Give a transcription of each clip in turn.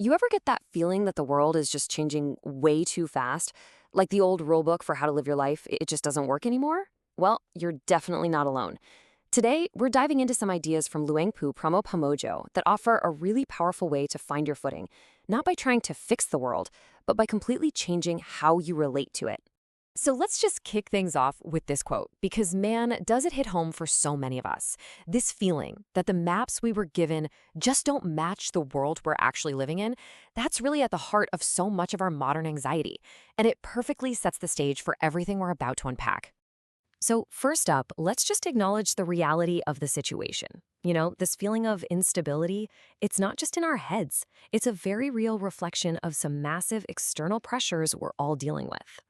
You ever get that feeling that the world is just changing way too fast? Like the old rule book for how to live your life, it just doesn't work anymore? Well, you're definitely not alone. Today, we're diving into some ideas from Luangpu Pramote Pamojjo that offer a really powerful way to find your footing, not by trying to fix the world, but by completely changing how you relate to it. So let's just kick things off with this quote, because man, does it hit home for so many of us. This feeling that the maps we were given just don't match the world we're actually living in, that's really at the heart of so much of our modern anxiety. And it perfectly sets the stage for everything we're about to unpack. So first up, let's just acknowledge the reality of the situation. This feeling of instability, it's not just in our heads. It's a very real reflection of some massive external pressures we're all dealing with.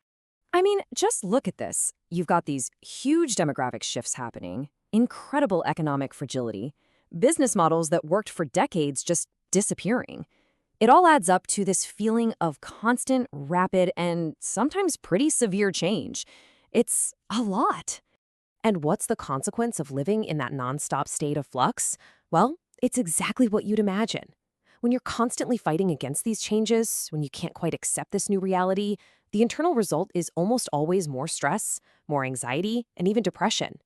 I mean, just look at this. You've got these huge demographic shifts happening, incredible economic fragility, business models that worked for decades just disappearing. It all adds up to this feeling of constant, rapid, and sometimes pretty severe change. It's a lot. And what's the consequence of living in that nonstop state of flux? Well, it's exactly what you'd imagine. When you're constantly fighting against these changes, when you can't quite accept this new reality, the internal result is almost always more stress, more anxiety, and even depression.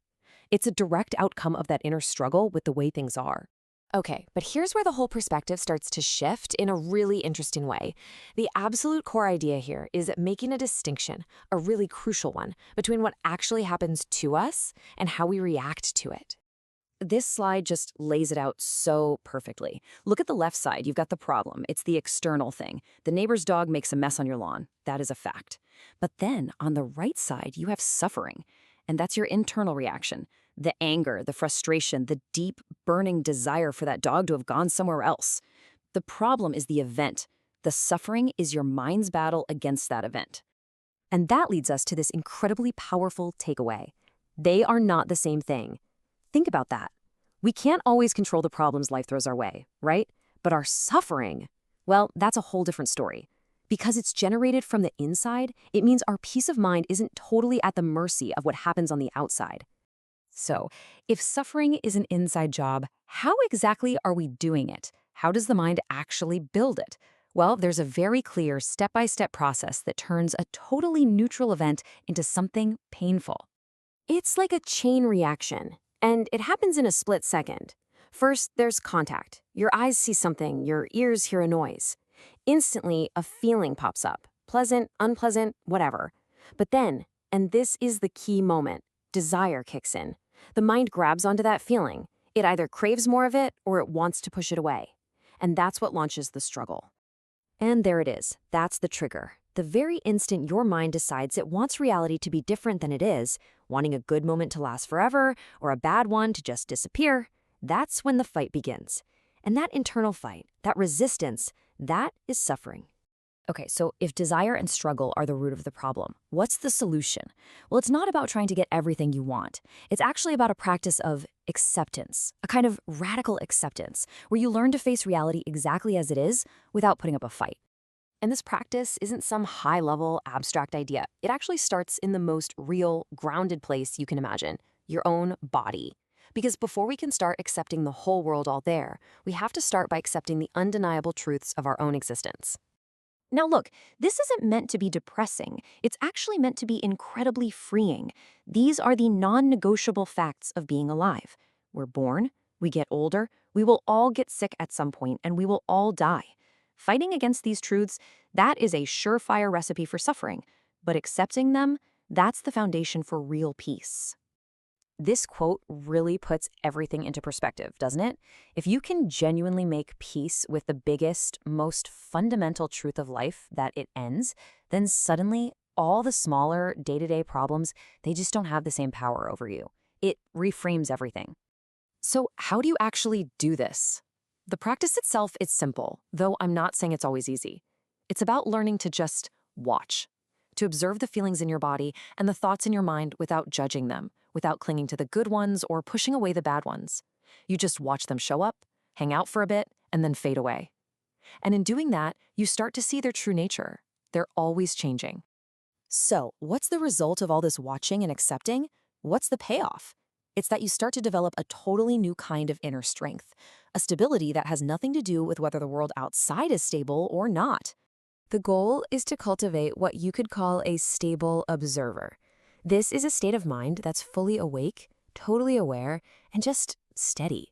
It's a direct outcome of that inner struggle with the way things are. Okay, but here's where the whole perspective starts to shift in a really interesting way. The absolute core idea here is making a distinction, a really crucial one, between what actually happens to us and how we react to it. This slide just lays it out so perfectly. Look at the left side. You've got the problem. It's the external thing. The neighbor's dog makes a mess on your lawn. That is a fact. But then on the right side, you have suffering. And that's your internal reaction. The anger, the frustration, the deep, burning desire for that dog to have gone somewhere else. The problem is the event. The suffering is your mind's battle against that event. And that leads us to this incredibly powerful takeaway. They are not the same thing. Think about that. We can't always control the problems life throws our way, right? But our suffering, well, that's a whole different story. Because it's generated from the inside, it means our peace of mind isn't totally at the mercy of what happens on the outside. So, if suffering is an inside job, how exactly are we doing it? How does the mind actually build it? Well, there's a very clear step-by-step process that turns a totally neutral event into something painful. It's like a chain reaction. And it happens in a split second. First, there's contact. Your eyes see something, your ears hear a noise. Instantly, a feeling pops up. Pleasant, unpleasant, whatever. But then, and this is the key moment, desire kicks in. The mind grabs onto that feeling. It either craves more of it or it wants to push it away. And that's what launches the struggle. And there it is. That's the trigger. The very instant your mind decides it wants reality to be different than it is, wanting a good moment to last forever or a bad one to just disappear, that's when the fight begins. And that internal fight, that resistance, that is suffering. Okay, so if desire and struggle are the root of the problem, what's the solution? Well, it's not about trying to get everything you want. It's actually about a practice of acceptance, a kind of radical acceptance, where you learn to face reality exactly as it is without putting up a fight. And this practice isn't some high-level, abstract idea. It actually starts in the most real, grounded place you can imagine, your own body. Because before we can start accepting the whole world all there, we have to start by accepting the undeniable truths of our own existence. Now look, this isn't meant to be depressing. It's actually meant to be incredibly freeing. These are the non-negotiable facts of being alive. We're born, we get older, we will all get sick at some point, and we will all die. Fighting against these truths, that is a surefire recipe for suffering. But accepting them, that's the foundation for real peace. This quote really puts everything into perspective, doesn't it? If you can genuinely make peace with the biggest, most fundamental truth of life, that it ends, then suddenly all the smaller day-to-day problems, they just don't have the same power over you. It reframes everything. So how do you actually do this? The practice itself is simple, though I'm not saying it's always easy. It's about learning to just watch, to observe the feelings in your body and the thoughts in your mind without judging them, without clinging to the good ones or pushing away the bad ones. You just watch them show up, hang out for a bit, and then fade away. And in doing that, you start to see their true nature. They're always changing. So, what's the result of all this watching and accepting? What's the payoff? It's that you start to develop a totally new kind of inner strength, a stability that has nothing to do with whether the world outside is stable or not. The goal is to cultivate what you could call a stable observer. This is a state of mind that's fully awake, totally aware, and just steady.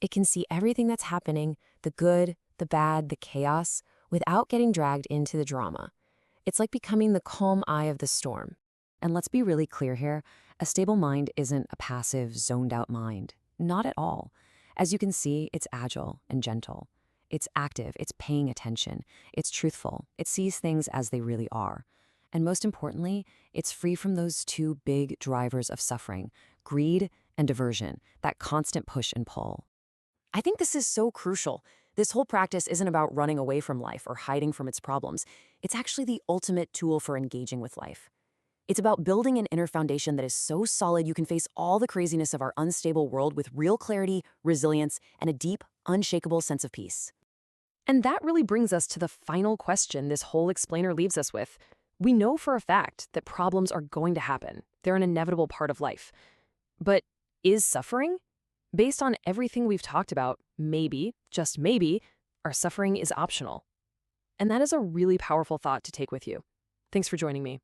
It can see everything that's happening, the good, the bad, the chaos, without getting dragged into the drama. It's like becoming the calm eye of the storm. And let's be really clear here, a stable mind isn't a passive, zoned-out mind. Not at all. As you can see, it's agile and gentle. It's active, it's paying attention, it's truthful, it sees things as they really are. And most importantly, it's free from those two big drivers of suffering, greed and diversion, that constant push and pull. I think this is so crucial. This whole practice isn't about running away from life or hiding from its problems. It's actually the ultimate tool for engaging with life. It's about building an inner foundation that is so solid you can face all the craziness of our unstable world with real clarity, resilience, and a deep, unshakable sense of peace. And that really brings us to the final question this whole explainer leaves us with. We know for a fact that problems are going to happen. They're an inevitable part of life. But is suffering? Based on everything we've talked about, maybe, just maybe, our suffering is optional. And that is a really powerful thought to take with you. Thanks for joining me.